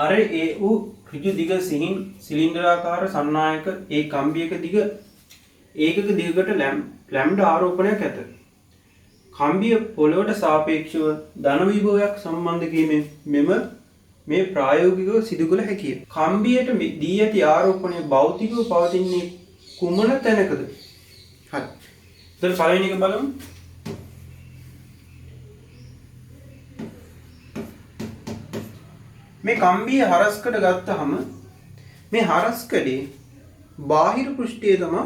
අර ඒ වූ ඍජු දිග සිහින් සිලින්ඩරාකාර සන්නායක ඒ කම්බියක දිග ඒකක දිගකට ලැම්ඩා ආරෝපණයක් ඇත. කම්බිය පොළොවට සාපේක්ෂව ධන විභවයක් සම්බන්ධ කිරීමෙන් මේ ප්‍රායෝගිකව සිදු කළ හැකිය. කම්බියට දී ඇති ආරෝපණය භෞතිකව පවතින්නේ කුමන තැනකද? හරි. දැන් පළවෙනි එක බලමු. මේ කම්බිය හරස්කඩ ගත්තහම මේ හරස්කඩේ බාහිර පෘෂ්ඨයේ තමයි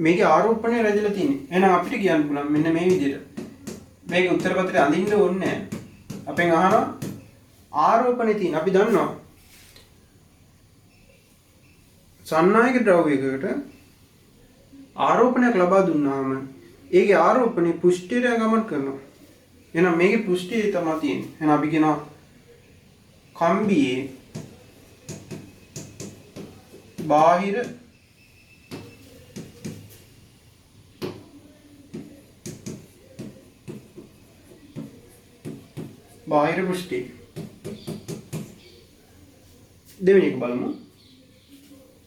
මේකේ ආරෝපණය රැඳිලා තියෙන්නේ. එහෙනම් අපිට කියන්න පුළුවන් මෙන්න මේ විදිහට. මේක උත්තර පත්‍රයේ අඳින්න ඕනේ නැහැ. අපෙන් අහනවා ආරෝපණය තියෙන. අපි දන්නවා සන්නායක ද්‍රව්‍යයකට ආරෝපණයක් ලබා දුන්නාම ඒකේ ආරෝපණය පෘෂ්ඨයට ගමන් කරනවා. එහෙනම් මේකේ පෘෂ්ඨයේ තමයි තියෙන්නේ. එහෙනම් අපි කියනවා කම්බියේ බාහිර පෘෂ්ඨය. දෙවෙනි එක බලමු.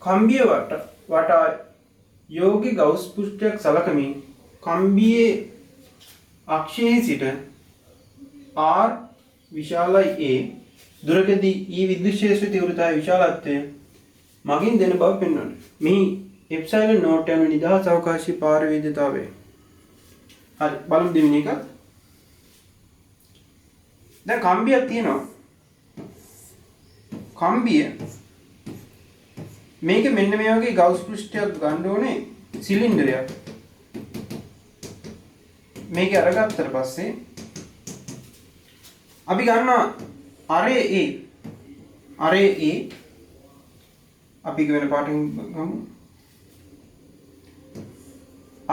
කම්බිය වටා යෝගී ගවුස් පෘෂ්ඨයක් සලකමින් කම්බියේ අක්ෂයේ සිට R විශාලයි A දුරකදී E විද්‍යුත් ක්ෂේත්‍ර තීව්‍රතාවය විශාලත්වය මගින් දෙන බව පෙන්වනවා. මේ එප්සයිලන් නෝට් යන නිදහස් අවකාශී පාරවේදතාවය. හරි බලමු දෙවෙනි එක. දැන් කම්බියක් තියෙනවා. කම්බිය මේක මෙන්න මේ වගේ ගවුස් පෘෂ්ඨයක් ගන්න ඕනේ සිලින්ඩරයක්. මේක අරගත්තට පස්සේ අපි ගන්නවා අරේ A අපි වෙන පාටින් ගමු.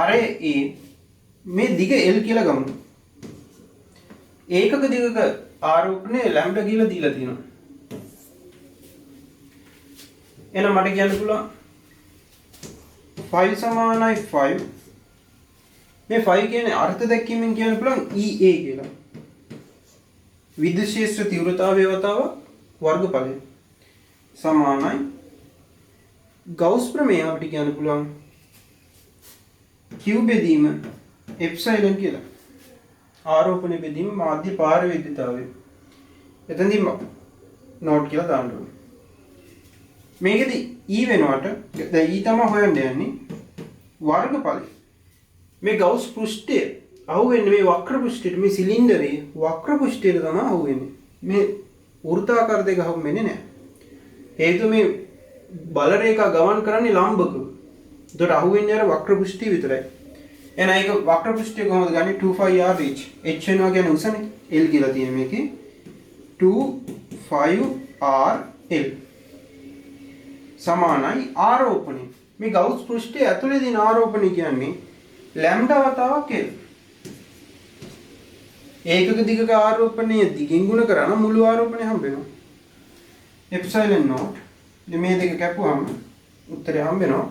අරේ A මේ දිග L කියලා ගමු. ඒකක දිගක ආරෝපණය ලැම්ඩා කියලා දීලා තියෙනවා. එහෙනම් මට කියන්න පුළුවන් 5 සමානයි 5. මේ 5 කියන්නේ අර්ථ දැක්වීමෙන් කියන්න පුළුවන් EA කියලා. විද්‍යුත් ක්ෂේත්‍ර තීව්‍රතාවය වතාව වර්ගඵලය සමානයි ගවුස් ප්‍රමේය අපිට කියන්න පුළුවන් Q බෙදීම එප්සයිලන් කියලා. ආරෝපණය බෙදීම මාධ්‍ය පාරවේදතාවය. එතනදී නෝට් කියලා දාන්න ඕනේ. මේකෙදි E වෙනවට දැන් E තමයි හොයන්න යන්නේ වර්ගඵලය. මේ ගවුස් පෘෂ්ඨය අහුවෙන්නේ මේ වක්‍ර පෘෂ්ඨයට මේ සිලින්ඩරේ වක්‍ර පෘෂ්ඨයට තමයි අහුවෙන්නේ. මේ වෘත්තාකාර දෙක අහුවෙන්නේ නැහැ. හේතුව මේ බල රේඛා ගමන් කරන්නේ ලම්බකව. ඒකට අහුවෙන්නේ අර වක්‍ර පෘෂ්ඨය විතරයි. එහෙනම් ඒක වක්‍ර පෘෂ්ඨය කොහොමද ගන්නේ? 2πr reach. h වෙනවා කියන්නේ උසනේ. l කියලා තියෙන මේකේ 2πr l සමානයි ආරෝපණය. මේ ගවුස් පෘෂ්ඨයේ ඇතුලේ තියෙන ආරෝපණය කියන්නේ ලැම්ඩා වතාවක් l. ඒකක දිගක ආරෝපණය දිගින් ගුණ කරන මුළු ආරෝපණය හම්බ වෙනවා. එප්සයිලන් නෝට්. ඉතින් මේ දෙක කැපුවම උත්තරය හම්බ වෙනවා.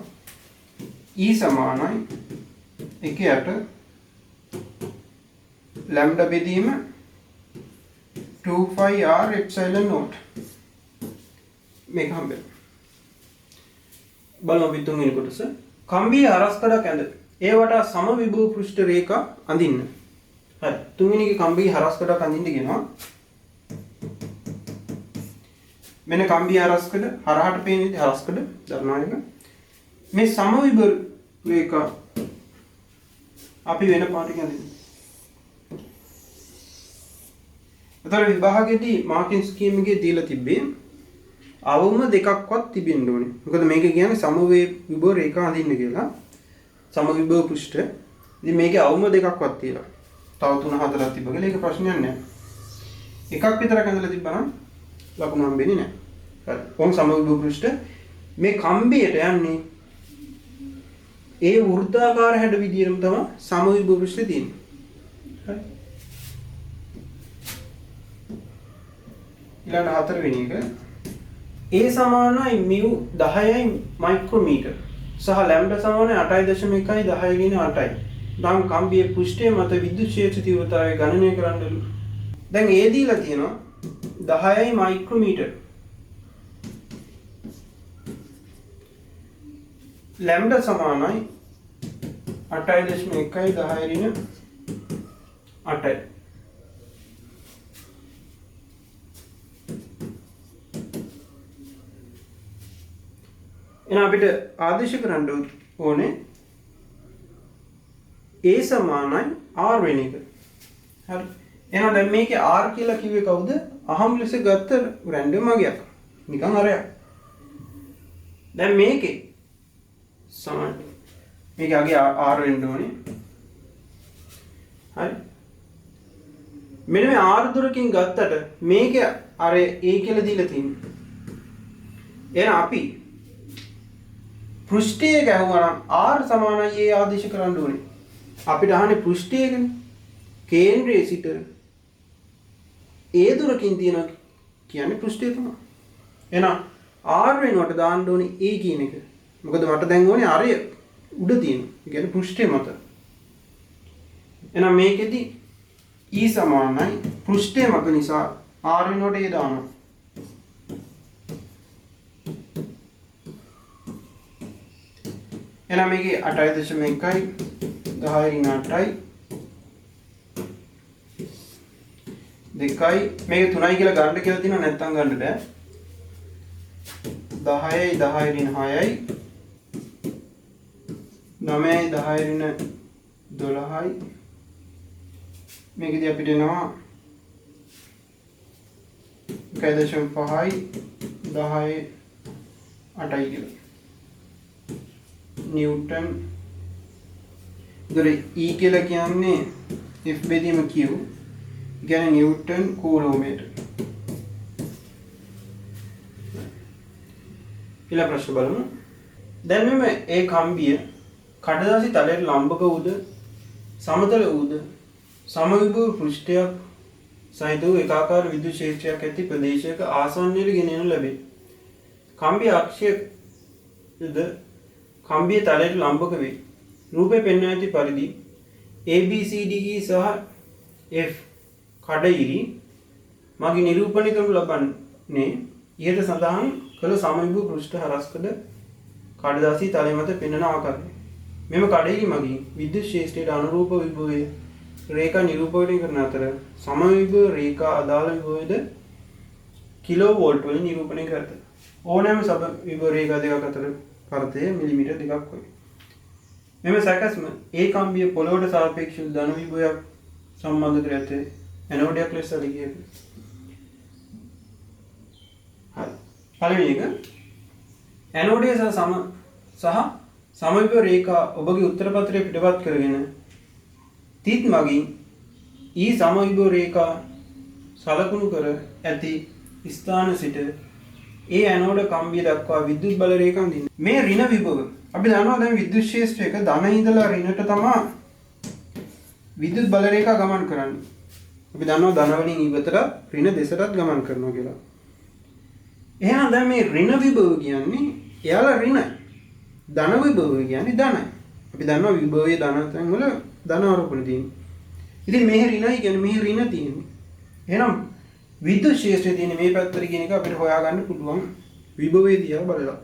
E සමානයි 1ට ලැම්ඩා බෙදීම 2πr එප්සයිලන් නෝට්. මේක හම්බ වෙනවා. බලමු අපි තුන්වෙනි කොටස. කම්බියේ හරස්කඩක් ඇඳ ඒ වටා සම විභව පෘෂ්ඨ රේඛා අඳින්න. හරි. තුන්වෙනි එකේ කම්බියේ හරස්කඩක් අඳින්න කියනවා. මෙන්න කම්බියේ හරස්කඩ හරහට පේන විදිහ හරස්කඩ දරනවා එක. මේ සම විභව රේඛා අපි වෙන පාටකින් අඳින්න. ඒතර විභාගයේදී මාකින් ස්කීම් එකේ දීලා තිබ්බේ අවම දෙකක්වත් තිබෙන්න ඕනේ. මොකද මේක කියන්නේ සමවේ විභව රේඛා අඳින්න කියලා. සම විභව පෘෂ්ඨ. ඉතින් මේකේ අවම දෙකක්වත් තියලා. තව 3-4ක් තිබ්බ කියලා ඒක ප්‍රශ්නයක් නෑ. එකක් විතරක් ඇඳලා තිබ්බනම් ලකුණු හම්බෙන්නේ නෑ. හරි. කොහොම සම විභව පෘෂ්ඨ මේ කම්බියට යන්නේ ඒ වෘත්තාකාර හැඩ විදියටම තමයි සම විභව පෘෂ්ඨ තියෙන්නේ. හරි. ඊළඟ හතරවෙනි එක A සමානයි mu 10යි මයික්‍රෝමීටර් සහ ලැම්ඩා සමානයි 8.1 10 ගෙන 8යි. නම් කම්බියේ පෘෂ්ඨය මත විද්‍යුත් ක්ෂේත්‍ර තීව්‍රතාවය ගණනය කරන්න. දැන් A දීලා තියෙනවා 10යි මයික්‍රෝමීටර්. ලැම්ඩා සමානයි 8.1 10 ඍණ 8යි. එහෙනම් අපිට ආදේශ කරන්න ඕනේ A සමානයි R වෙන එක. හරි. එහෙනම් දැන් මේකේ R කියලා කිව්වේ කවුද? අහම් ලෙස ගත්ත රැන්ඩම් අගයක්. නිකන් අරයක්. දැන් මේකේ සමාන මේකේ අගේ R වෙන්න ඕනේ. හරි. මෙන්න මේ R දුරකින් ගත්තට මේකේ අර A කියලා දීලා තියෙන්නේ. එහෙනම් අපි පෘෂ්ඨය ගැහුවා නම් R සමානයි A ආදේශ කරන්න ඕනේ. අපිට අහන්නේ පෘෂ්ඨයකනේ. කේන්ද්‍රයේ සිට A දුරකින් තියෙනවා කියන්නේ පෘෂ්ඨය තමයි. එහෙනම් R වෙනුවට දාන්න ඕනේ A කියන එක. මොකද මට දැන් ඕනේ R උඩ තියෙන. ඒ කියන්නේ පෘෂ්ඨය මත. එහෙනම් මේකෙදි E සමානයි පෘෂ්ඨය මත නිසා R වෙනුවට A දානවා. එහෙනම් මේකේ 8.1යි 10 ඍණ 8යි 2යි මේක 3යි කියලා ගන්න කියලා තියෙනවා නැත්නම් ගන්න බෑ 10යි 10 ඍණ 6යි 9යි 10 ඍණ 12යි මේකදී අපිට එනවා 1.5යි 10යි 8යි කියලා न्यूटन इधर E කියලා කියන්නේ F බෙදීම Q කියන්නේ නිව්ටන් කූලෝමීටර්. ඊළඟ ප්‍රශ්න බලමු. දැන් මේ කම්බිය කඩදාසි තලයට ලම්බක උද සමතල උද සමවිභව පෘෂ්ඨයක් සහිත වූ ඒකාකාර විද්‍යුත් ක්ෂේත්‍රයක් ඇති ප්‍රදේශයක ආසන්නයට ගෙනෙනු ලැබේ. කම්බිය අක්ෂයද කම්බිය තලයට ලම්බක වේ. රූපේ පෙන්වා ඇති පරිදි ABCD සහ F කඩඉරි මගේ නිරූපණය කරනු ලබන්නේ ඉහත සඳහන් කළ සමවිභව පෘෂ්ඨ හරස්කඩ කඩදාසි තලය මත පෙනෙන ආකාරය. මෙම කඩඉරි මගින් විද්‍යුත් ක්ෂේත්‍රයට අනුරූප විභවයේ රේඛා නිරූපණය කරන අතර සමවිභව රේඛා අදාළ විභවයද කිලෝවෝල්ට් වලින් නිරූපණය කරත. ඕනෑම සමවිභව රේඛා දෙකක් අතර පරතය මිලිමීටර් 2ක් වේ. මෙම සැකස්ම ඒ කම්බිය පොළොවට සාපේක්ෂව ධන විභවයක් සම්බන්ධ කර ඇත ඇනෝඩයක් ලෙස සැලකිය හැකියි. හරි. පළවෙනි එක ඇනෝඩය සහ සමවිභව රේඛා ඔබගේ උත්තර පත්‍රය පිටපත් කරගෙන තිත් මගින් ඊ සමවිභව රේඛා සලකුණු කර ඇති ස්ථාන සිට ඒ ඇනෝඩ කම්බිය දක්වා විද්‍යුත් බල රේඛා දින්න. මේ ඍණ විභව අපි දන්නවා දැන් විද්‍යුත් ක්ෂේත්‍රයක ධන ඉඳලා ඍණට තමයි විද්‍යුත් බල රේඛා ගමන් කරන්නේ. අපි දන්නවා ධන වලින් ඉවතට ඍණ දෙසටත් ගමන් කරනවා කියලා. එහෙනම් දැන් මේ ඍණ විභව කියන්නේ එයාලා ඍණයි. ධන විභව කියන්නේ ධනයි. අපි දන්නවා විභවයේ ධන තැන් වල ධන ආරෝපණ තියෙනවා. ඉතින් මේ ඍණයි කියන්නේ මේ ඍණ තියෙන්නේ. එහෙනම් විද්‍යුත් ක්ෂේත්‍රයේ තියෙන මේ පැත්තට කියන එක අපිට හොයාගන්න පුළුවන් විභවයේ දිහා බලලා.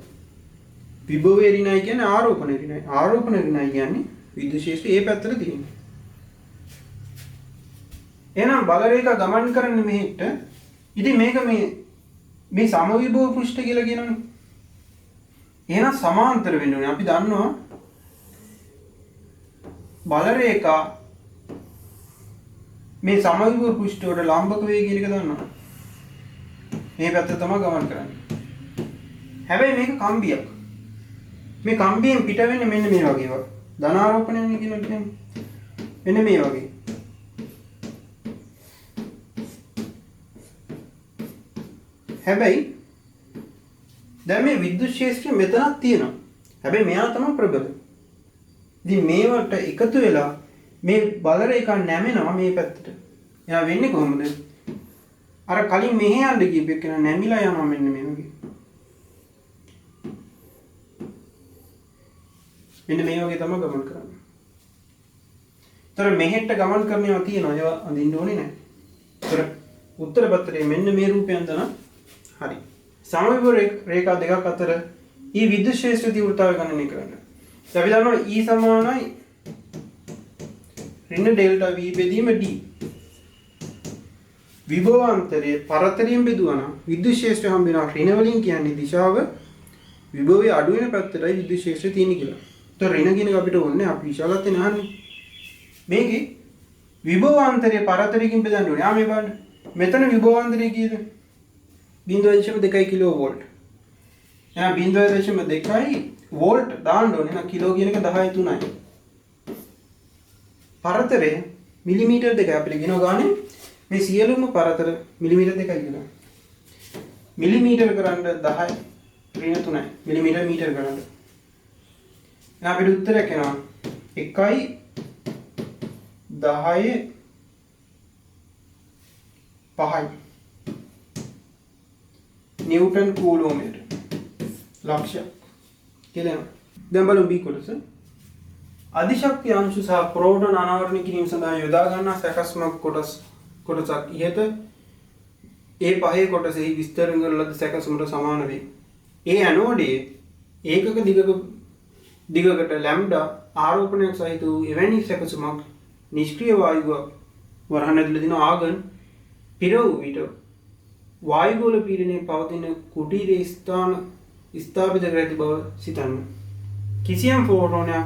විභවයේ ඍණයි කියන්නේ ආරෝපණ ඍණයි. ආරෝපණ ඍණයි කියන්නේ විද්‍යුත් ක්ෂේත්‍රයේ ඒ පැත්තට තියෙන්නේ. එහෙනම් බල රේඛා ගමන් කරන්නේ මෙහෙට. ඉතින් මේක මේ සමවිභව පෘෂ්ඨ කියලා කියනවනේ. එහෙනම් සමාන්තර වෙන්න ඕනේ. අපි දන්නවා බල රේඛා මේ සමවිභව පෘෂ්ඨයට ලම්බක වේ කියන එක දන්නවා. මේ පැත්ත තමයි ගමන් කරන්නේ. හැබැයි මේක කම්බියක්. මේ කම්බියෙන් පිට වෙන්නේ මෙන්න මේ වගේ ඒවා. ධනාරෝපණය වෙන කියලා කියන්නේ. මෙන්න මේ වගේ. හැබැයි දැන් මේ විද්‍යුත් ක්ෂේත්‍රය මෙතනක් තියෙනවා. හැබැයි මෙයා තමයි ප්‍රබල. ඉතින් මේවට එකතු වෙලා මේ බල රේඛා නැමෙනවා මේ පැත්තට. එයා වෙන්නේ කොහොමද? අර කලින් මෙහෙ යන්න ගියපෙක කෙනා නැමිලා යනවා මෙන්න මේ වගේ. මෙන්න මේ වගේ තමයි ගමන් කරන්නේ. ତර මෙහෙට ගමන් කරනවා තියෙනවා. ඒවා අඳින්න ඕනේ නැහැ. ତර උත්තර පත්‍රයේ මෙන්න මේ රූපයන් තමයි හරි. සමවිභව රේඛා දෙකක් අතර ඊ විද්‍යුත් ක්ෂේත්‍ර තීව්‍රතාවය ගණනය කරන්න. අපි දන්නවා E සමානයි ඍණ ඩෙල්ටා V බෙදීම D. විභවාන්තරයේ පරතරයෙන් බෙදුවා නම් විද්‍යුත් ක්ෂේත්‍රය හම්බ වෙනවා ඍණ වලින් කියන්නේ දිශාව විභවයේ අඩු වෙන පැත්තටයි විද්‍යුත් ක්ෂේත්‍රය තියෙන්නේ කියලා. ඒතකොට ඍණ කියන එක අපිට ඕනේ අපි විශාලත්වය නහන්නේ. මේකේ විභවාන්තරයේ පරතරයෙන් බෙදන්න ඕනේ. ආ මේ බලන්න. මෙතන විභවාන්තරය කීයද? 0.2 කිලෝ වෝල්ට්. එහෙනම් 0.2 වෝල්ට් දාන්න ඕනේ. එහෙනම් කිලෝ කියන එක 10.3යි. පරතරය මිලිමීටර් 2යි අපිට කියනවා ගානේ මේ සියලුම පරතර මිලිමීටර් 2යි කියලා. මිලිමීටර් කරන්න 10 ඍණ 3යි. මිලිමීටර් මීටර් කරන්න. එහෙනම් අපිට උත්තරයක් එනවා 1.10 5යි. නිව්ටන් කූලෝමීටර් ලක්ෂයක් කියලා එනවා. දැන් බලමු B කොටස. අධිශක්ති අංශු සහ ප්‍රෝටෝන අනාවරණය කිරීම සඳහා යොදා ගන්නා සැකස්මක් කොටසක් ඉහත ඒ පහේ කොටසෙහි විස්තර කරන ලද සැකසුමට සමාන වේ. ඒ ඇනෝඩයේ ඒකක දිගකට ලැම්ඩා ආරෝපණයක් සහිත වූ එවැනි සැකසුමක් නිෂ්ක්‍රීය වායුවක් වරහන් ඇතුළේ දින ආගන් පිරවූ විට වායුගෝල පීඩනයේ පවතින කුටීර ස්ථාපිත කර ඇති බව සිතන්න. කිසියම් ෆෝටෝනයක්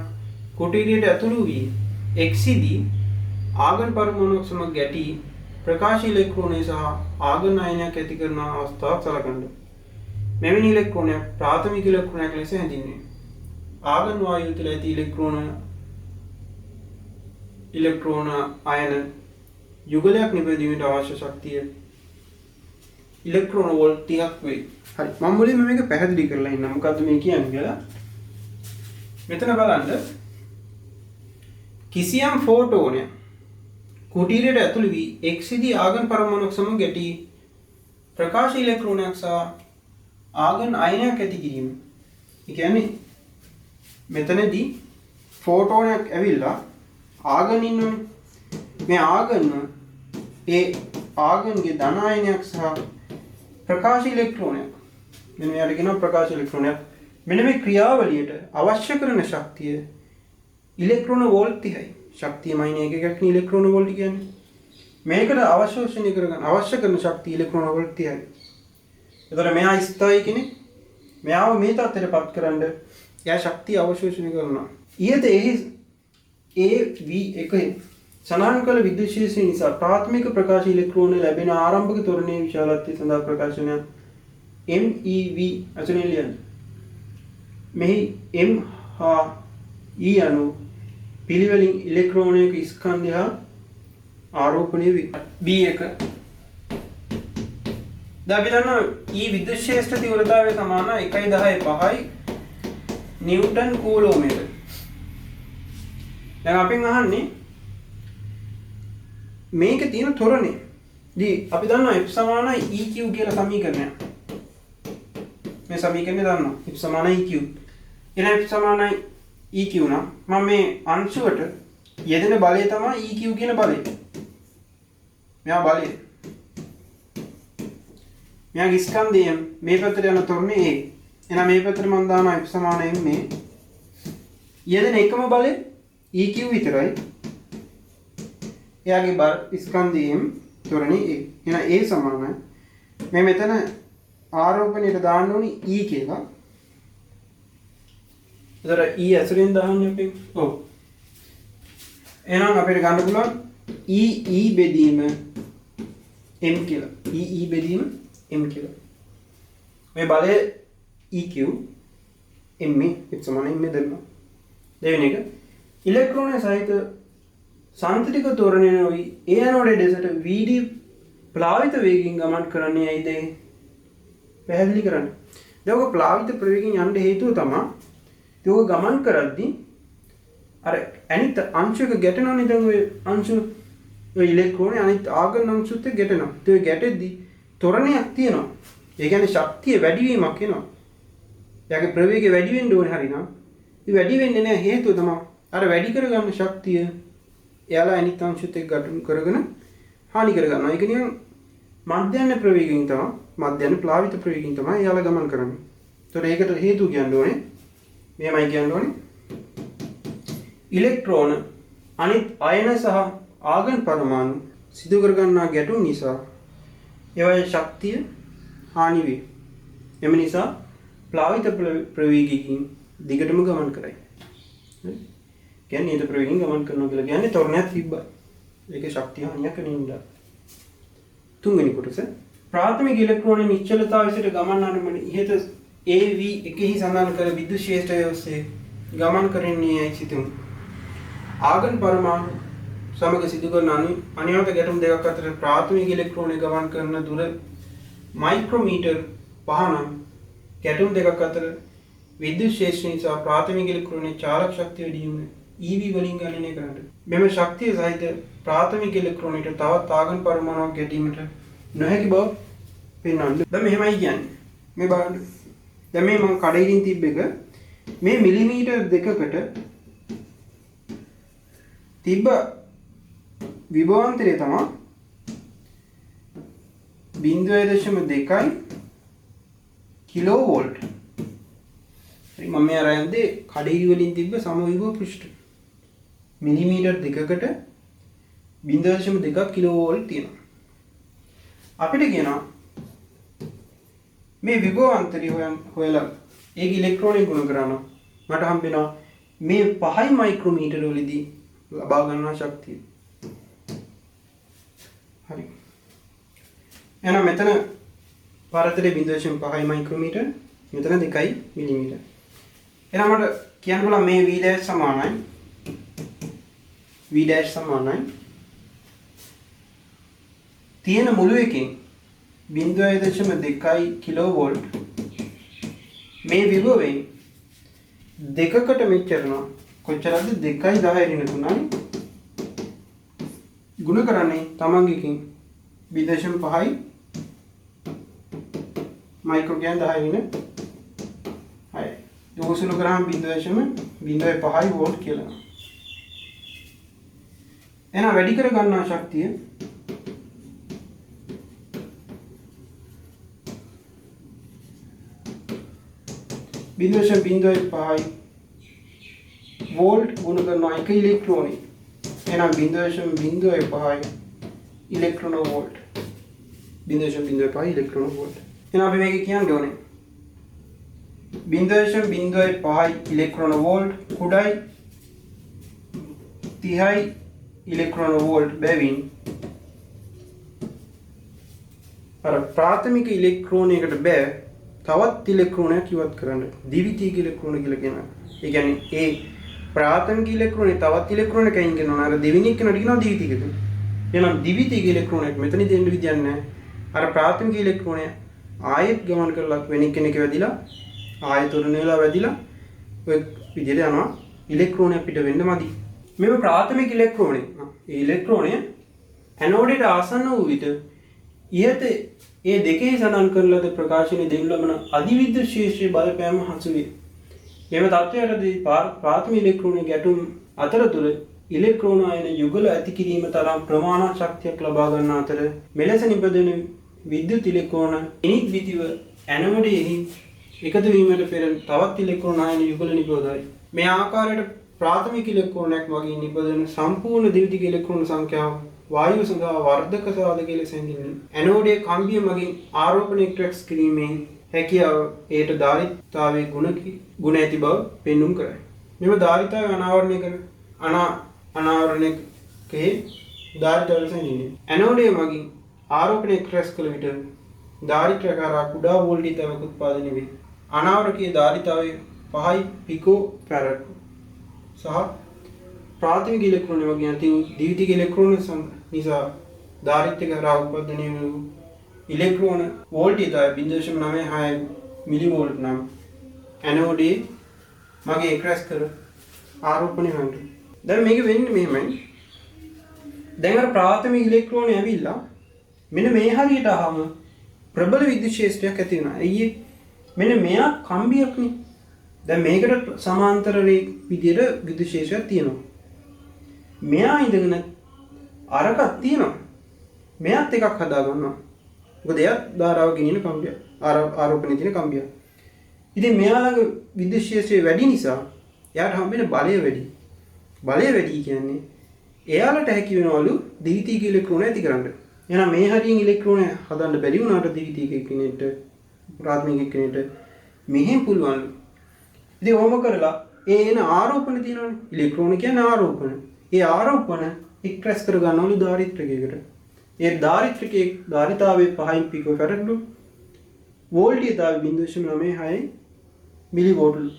කුටීරයට ඇතුළු වී එක්සිදී ආගන් පරමාණුවක් සමග ගැටි ප්‍රකාශ ඉලෙක්ට්‍රෝනය සහ ආගන් අයනයක් ඇති කරන අවස්ථාවක් සලකන්න. මෙවැනි ඉලෙක්ට්‍රෝනයක් ප්‍රාථමික ඉලෙක්ට්‍රෝනයක් ලෙස හැඳින්වේ. ආගන් වායුව තුළ ඇති ඉලෙක්ට්‍රෝන අයන යුගලයක් නිපදවීමට අවශ්‍ය ශක්තිය ඉලෙක්ට්‍රෝන වෝල්ට් 30ක් වේ. හරි මම මුලින්ම මේක පැහැදිලි කරලා ඉන්නම් මොකද්ද මේ කියන්නේ කියලා. මෙතන බලන්න කිසියම් ෆෝටෝනයක් කුටීරයට ඇතුළු වී එක්සිදී ආගන් පරමාණුවක් සමග ගැටි ප්‍රකාශ ඉලෙක්ට්‍රෝනයක් සහ ආගන් අයනයක් ඇති කිරීම. ඒ කියන්නේ මෙතනදී ෆෝටෝනයක් ඇවිල්ලා ආගන් ඉන්නවනේ. මේ ආගන ඒ ආගන්ගේ ධන අයනයක් සහ ප්‍රකාශ ඉලෙක්ට්‍රෝනයක් මෙන්න මෙයාට කියනවා ප්‍රකාශ ඉලෙක්ට්‍රෝනයක්. මෙන්න මේ ක්‍රියාවලියට අවශ්‍ය කරන ශක්තිය ඉලෙක්ට්‍රෝන වෝල්ට් 30යි. ශක්තිය මයින් එකකක් නේ ඉලෙක්ට්‍රෝන වෝල්ට් කියන්නේ. මේකට අවශෝෂණය කරගන්න අවශ්‍ය කරන ශක්තිය ඉලෙක්ට්‍රෝන වෝල්ට් 30යි. එතකොට මෙයා ස්ථායි කෙනෙක්. මෙයාව මේ තත්ත්වයට පත් කරන්න එයා ශක්තිය අවශෝෂණය කරනවා. ඊට AV1 සනාන කළ විද්‍යුත් ක්ෂේත්‍රය නිසා ප්‍රාථමික ප්‍රකාශ ඉලෙක්ට්‍රෝන ලැබෙන ආරම්භක තොරණයේ විශාලත්වය සඳහා ප්‍රකාශනය MeV අචලෙන් ලියන්න. මෙහි M හා E අණු පිළිවෙලින් ඉලෙක්ට්‍රෝනයක ස්කන්ධය ආරෝපණය වේ. B1 දැන් අපි දන්නවා E විද්‍යුත් ක්ෂේත්‍ර තීව්‍රතාවය සමාන 1.10 නිව්ටන් කූලෝමීටර්. දැන් අපෙන් අහන්නේ මේකේ තියෙන තොරණේ. දී අපි දන්නවා F සමානයි EQ කියලා සමීකරණයක්. මේ සමීකරණය දන්නවා. F සමානයි EQ. එහෙනම් F සමානයි EQ නම් මම මේ අංශුවට යෙදෙන බලය තමයි EQ කියන බලය. මෙයා බලය. මෙයාගේ ස්කන්ධය මේ පැත්තට යන තොරණේ A. එහෙනම් මේ පැත්තට මම දානවා F සමානයි මේ. යෙදෙන එකම බලය EQ විතරයි. එයාගේ බර ස්කන්ධයෙන් තොරණේ A. එහෙනම් A සමානයි මේ මෙතන ආරෝපණයට දාන්න ඕනි E කියලා. එතකොට E ඇසුරෙන් දාන්නේ අපි. ඔව්. එහෙනම් අපිට ගන්න පුළුවන් E බෙදීම M කියලා. E බෙදීම M කියලා. මේ බලය EQ M F සමානයි මේ දෙන්න. දෙවෙනි එක ඉලෙක්ට්‍රෝනය සහිත සාන්ත්‍රික තොරණේ නොවි ඒ ඇනෝඩයේ දෙසට VD ප්ලාවිත වේගයෙන් ගමන් කරන්නේ ඇයිද? පැහැදිලි කරන්න. දැන් ඔක ප්ලාවිත ප්‍රවේගයෙන් යන්න හේතුව තමයි ඒක ගමන් කරද්දී අර අනිත් අංශයක ගැටෙනවනේ. දැන් ඔය අංශු ඔය ඉලෙක්ට්‍රෝනේ අනිත් ආගන අංශුත් එක්ක ගැටෙනවා. ඒ ගැටෙද්දී තොරණයක් තියෙනවා. ඒ කියන්නේ ශක්තිය වැඩි වීමක් එනවා. එයාගේ ප්‍රවේගය වැඩි වෙන්න ඕනේ හරිනම්. ඒ වැඩි වෙන්නේ නැහැ හේතුව තමයි අර වැඩි කරගන්න ශක්තිය එයාලා අනිත් අංශුත් එක්ක ගැටුම් කරගෙන හානි කරගන්නවා. ඒක නිකන් මධ්‍යම ප්‍රවේගයෙන් තමයි මධ්‍යම ප්ලාවිත ප්‍රවේගයෙන් තමයි එයාලා ගමන් කරන්නේ. ඒතකොට ඒකට හේතු කියන්න ඕනේ මෙහෙමයි කියන්න ඕනේ ඉලෙක්ට්‍රෝන අනිත් අයන සහ ආගන් පරමාණු සිදු කරගන්නා ගැටුම් නිසා ඒවායේ ශක්තිය හානි වේ. එම නිසා ප්ලාවිත ප්‍රවේගයකින් දිගටම ගමන් කරයි. කියන්නේ ඊට ප්‍රවේගයෙන් ගමන් කරනවා කියලා කියන්නේ තොරණයක් තිබ්බා. ඒකේ ශක්තිය හානියක් වෙන නිසා. තුන්වෙනි කොටස ප්‍රාථමික ඉලෙක්ට්‍රෝන නිශ්චලතාවයට ගමන් අනුමත ඉහත AV එකෙහි සඳහන් කර විද්‍යුත් ක්ෂේත්‍රය ඔස්සේ ගමන් කරන්නේ යයි සිතුම්. ආගන් පරමාණු සමග සිදු කරන අනිවාර්ය ගැටුම් දෙකක් අතර ප්‍රාථමික ඉලෙක්ට්‍රෝනය ගමන් කරන දුර මයික්‍රෝමීටර් 5 නම් ගැටුම් දෙකක් අතර විද්‍යුත් ක්ෂේත්‍රය නිසා ප්‍රාථමික ඉලෙක්ට්‍රෝනයේ චාලක ශක්තිය වැඩි වීම EV වලින් ගණනය කරන්න. මෙම ශක්තිය සහිත ප්‍රාථමික ඉලෙක්ට්‍රෝනයට තවත් ආගන් පරමාණුවක් ගැටීමට නොහැකි බව පෙන්වන්න. දැන් මෙහෙමයි කියන්නේ. මේ බලන්න. දැන් මේ මම කඩේකින් තිබ්බ එක මේ මිලිමීටර් දෙකකට තිබ්බ විභවාන්තරය තමයි 0.2 කිලෝ වෝල්ට්. හරි මම මේ අරයන්දී කඩේරි වලින් තිබ්බ සම විභව පෘෂ්ඨ. මිලිමීටර් දෙකකට 0.2 කිලෝ වෝල්ට් තියෙනවා. අපිට කියනවා මේ විභවාන්තරය හොයලා ඒක ඉලෙක්ට්‍රෝනය ගුණ කරනවා. මට හම්බෙනවා මේ 5 මයික්‍රෝමීටර වලදී ලබා ගන්නා ශක්තිය. හරි. එහෙනම් මෙතන පරතරය 0.5 මයික්‍රෝමීටර, මෙතන 2 මිලිමීටර. එහෙනම් මට කියන්න පුළුවන් මේ V' සමානයි V' සමානයි තියෙන මුළු එකෙන් 0.2 කිලෝ වෝල්ට් මේ විභවයෙන් දෙකකට මෙච්චරනවා. කොච්චරද 2.10 ඍණ 3යි ගුණ කරන්නේ තමන්ගේකින් 0.5යි මයික්‍රෝ කියන්නේ 10 ඍණ 6යි. යොසුළු කරාම 0.5 වෝල්ට් කියලා. එහෙනම් වැඩි කර ගන්නා ශක්තිය .05 වෝල්ට් ගුණ කරන එක ඉලෙක්ට්‍රෝනයි. එහෙනම් 0.05 ඉලෙක්ට්‍රෝන වෝල්ට්. 0.05 ඉලෙක්ට්‍රෝන වෝල්ට්. එහෙනම් අපි මේක කියන්න ඕනේ 0.05 ඉලෙක්ට්‍රෝන වෝල්ට් කුඩයි 30යි ඉලෙක්ට්‍රෝන වෝල්ට් බැවින් අර ප්‍රාථමික ඉලෙක්ට්‍රෝනයකට බෑ තවත් ඉලෙක්ට්‍රෝනයක් ඉවත් කරන්න. ද්විතීයික ඉලෙක්ට්‍රෝන කියලා කියනවා. ඒ කියන්නේ ඒ ප්‍රාථමික ඉලෙක්ට්‍රෝනේ තවත් ඉලෙක්ට්‍රෝනයක් අයින් කරනවා. අර දෙවෙනි එක නඩ කියනවා ද්විතීයිකද. එහෙනම් ද්විතීයික ඉලෙක්ට්‍රෝනයක් මෙතනදී දෙන්න විදියක් නැහැ. අර ප්‍රාථමික ඉලෙක්ට්‍රෝනය ආයෙත් ගමන් කරලා වෙන කෙනෙක් වැදිලා ආයෙත් උරණ වෙලා වැදිලා ඔය විදිහට යනවා. ඉලෙක්ට්‍රෝනය අපිට වෙන්න මදි. මෙව ප්‍රාථමික ඉලෙක්ට්‍රෝනය. ඒ ඉලෙක්ට්‍රෝනය ඇනෝඩයට ආසන්න වූ විට ඉහත ඒ දෙකේ සඳහන් කරන ලද ප්‍රකාශනයේ දෙනු ලබන අධිවිද්‍යුත් ක්ෂේත්‍රයේ බලපෑම හසු වේ. එම තත්ත්වයටදී ප්‍රාථමික ඉලෙක්ට්‍රෝන ගැටුම් අතරතුර ඉලෙක්ට්‍රෝන අයන යුගල ඇති කිරීම තරම් ප්‍රමාණ ශක්තියක් ලබා ගන්න අතර මෙලෙස නිපදවන විද්‍යුත් ඉලෙක්ට්‍රෝන ඉනිද්විතිව ඇනෝඩයෙහි එකතු වීමට පෙර තවත් ඉලෙක්ට්‍රෝන අයන යුගල නිපදවයි. මේ ආකාරයට ප්‍රාථමික ඉලෙක්ට්‍රෝනයක් වගේ නිපදවන සම්පූර්ණ ද්විතීයික ඉලෙක්ට්‍රෝන සංඛ්‍යාව වායුව සඳහා වර්ධක සාධක ලෙස හැඳින්වෙන ඇනෝඩයේ කම්බිය මගින් ආරෝපණය ට්‍රැක්ස් කිරීමෙන් හැකියාව ඒට ධාරිතාවයේ ගුණ ඇති බව පෙන්눔 කරයි. මෙම ධාරිතාවය අනාවරණයකේ ධාරිතාව ලෙස හැඳින්වෙන්නේ. ඇනෝඩයේ මගින් ආරෝපණය ට්‍රැක්ස් කළ විට ධාරිතය කරා කුඩා වෝල්ටේජයක් උත්පාදනය වේ. අනාවරකයේ ධාරිතාවය 5 පිකෝ ෆැරඩ් සහ ප්‍රාථමික ඉලෙක්ට්‍රෝන වගේ නැති ද්විතීයික ඉලෙක්ට්‍රෝන නිසා ධාරිත්‍ය කරා උත්පාදනය වූ ඉලෙක්ට්‍රෝන වෝල්ටේජය 0.96 මිලි වෝල්ට් නම් ඇනෝඩයේ මගේ ක්‍රැෂ් කර ආරෝපණය වෙනවා. දැන් මේක වෙන්නේ මෙහෙමයි. දැන් අර ප්‍රාථමික ඉලෙක්ට්‍රෝන ඇවිල්ලා මෙන්න මේ හරියට ආවම ප්‍රබල විද්‍යුත් ක්ෂේත්‍රයක් ඇති වෙනවා. අයියේ මෙන්න මෙයා කම්බියක්නේ. දැන් මේකට සමාන්තර විදියට විද්‍යුත් ක්ෂේත්‍රයක් තියෙනවා. මෙයා ඉඳගෙන අරකක් තියෙනවා. මෙයාත් එකක් හදා ගන්නවා. මොකද එයාත් ධාරාව ගෙනියන කම්බිය. ආරෝපණය තියෙන කම්බිය. ඉතින් මෙයා ළඟ විද්‍යුත් ක්ෂේත්‍රය වැඩි නිසා එයාට හම්බෙන බලය වැඩි. බලය වැඩි කියන්නේ එයාලට හැකි වෙනවලු ද්විතීයික ඉලෙක්ට්‍රෝන ඇති කරන්න. එහෙනම් මේ හරියෙන් ඉලෙක්ට්‍රෝන හදන්න බැරි වුණාට ද්විතීයික කෙනෙක්ට ප්‍රාථමික කෙනෙක්ට මෙහෙම පුළුවන්ලු. ඉතින් ඕම කරලා ඒ එන ආරෝපණ තියෙනවනේ. ඉලෙක්ට්‍රෝන කියන්නේ ආරෝපණ. ඒ ආරෝපණ එක්ස්ප්‍රෙස් කර ගන්නවලු ධාරිත්‍රකයකට. ඒ ධාරිත්‍රකයේ ධාරිතාවයේ 5 පිකෝෆැරඩ්ලු වෝල්ටීයතාවය 0.96 මිලි වෝල්ට්ලු.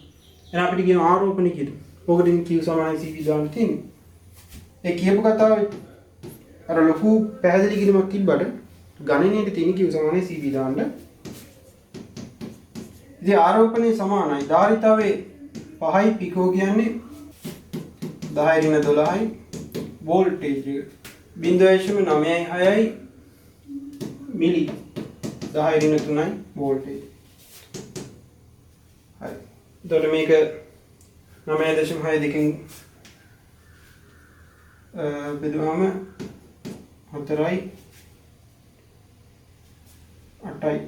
එහෙනම් අපිට කියන ආරෝපණ කීයද? ඔකටින් Q සමානයි CV දාන්න තියෙන්නේ. ඒ කියපු කතාවේ අර ලොකු පැහැදිලි කිරීමක් තිබ්බට ගණනයේ තියෙන Q සමානයි CV දාන්න. ඉතින් ආරෝපණය සමානයි. ධාරිතාවයේ 5 පිකෝ කියන්නේ 10^12යි වෝල්ටේජ් එක 0.96යි මිලි 10^3යි වෝල්ටේජ්. හරි. එතකොට මේක 9.62කින් බෙදුවම 4යි 8යි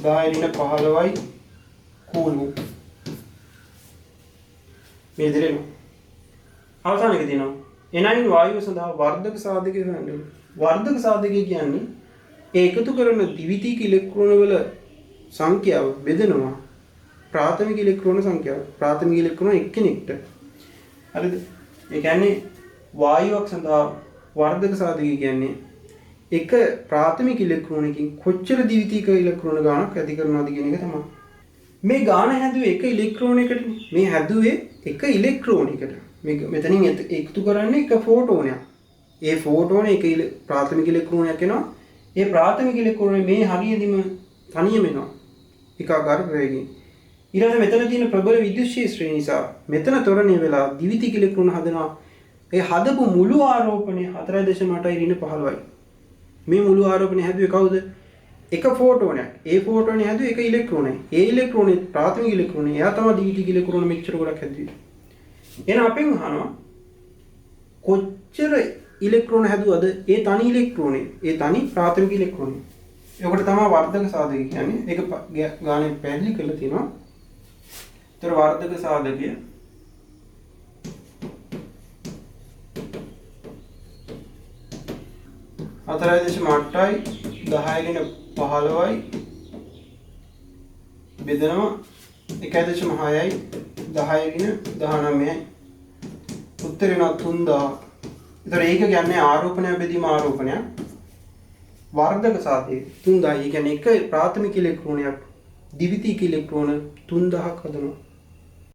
10^15යි කූලු මේ විදිහට අවසාන එක තියෙනවා එනයින් වායුව සඳහා වර්ධක සාධකය හොයන්න. වර්ධක සාධකය කියන්නේ ඒ එකතු කරන ද්විතීයික ඉලෙක්ට්‍රෝන වල සංඛ්‍යාව බෙදනවා ප්‍රාථමික ඉලෙක්ට්‍රෝන සංඛ්‍යාව. ප්‍රාථමික ඉලෙක්ට්‍රෝන එක්කෙනෙක්ට. හරිද? ඒ කියන්නේ වායුවක් සඳහා වර්ධක සාධකය කියන්නේ එක ප්‍රාථමික ඉලෙක්ට්‍රෝනකින් කොච්චර ද්විතීයික ඉලෙක්ට්‍රෝන ගාණක් ඇති කරනවද කියන එක තමයි. මේ ගාණ හැදුවේ එක ඉලෙක්ට්‍රෝනයකට. මේ හැදුවේ එක ඉලෙක්ට්‍රෝනයකට. මේ මෙතනින් එකතු කරන්නේ එක ෆෝටෝනයක්. ඒ ෆෝටෝනේ එක ප්‍රාථමික ඉලෙක්ට්‍රෝනයක් එනවා. ඒ ප්‍රාථමික ඉලෙක්ට්‍රෝනේ මේ හරියදීම තනියම එනවා. ඒකාකාර වේගයෙන්. ඊළඟ මෙතන තියෙන ප්‍රබල විද්‍යුත් ක්ෂේත්‍රය නිසා මෙතන ත්වරණය වෙලා ද්විතීයික ඉලෙක්ට්‍රෝන හදනවා. ඒ හදපු මුළු ආරෝපණය 4.8 මේ මුළු ආරෝපණය හැදුවේ කවුද? එක ෆෝටෝනයක්. ඒ ෆෝටෝනේ හැදුවේ එක ඉලෙක්ට්‍රෝනයි. ඒ ඉලෙක්ට්‍රෝනේ ප්‍රාථමික ඉලෙක්ට්‍රෝනේ එයා තමයි ද්විතීයික ඉලෙක්ට්‍රෝන මෙච්චර ගොඩක් හැදුවේ. එහෙනම් අපෙන් අහනවා කොච්චර ඉලෙක්ට්‍රෝන හැදුවද ඒ තනි ඉලෙක්ට්‍රෝනේ? ඒ තනි ප්‍රාථමික ඉලෙක්ට්‍රෝනේ. ඒකට තමයි වර්ධක සාධකය කියන්නේ. ඒක ගානේ පැහැදිලි කරලා තියෙනවා. ඒතර වර්ධක සාධකය 4.8යි 10^15යි බෙදනවා 1.6යි 10^19යි උත්තරේ නම් 3000. ඒතර ඒක කියන්නේ ආරෝපණය බෙදීම ආරෝපණයක්. වර්ධක සාධකය 3000. ඒ කියන්නේ එක ප්‍රාථමික ඉලෙක්ට්‍රෝනයක් ද්විතීයික ඉලෙක්ට්‍රෝන 3000ක් හදනවා.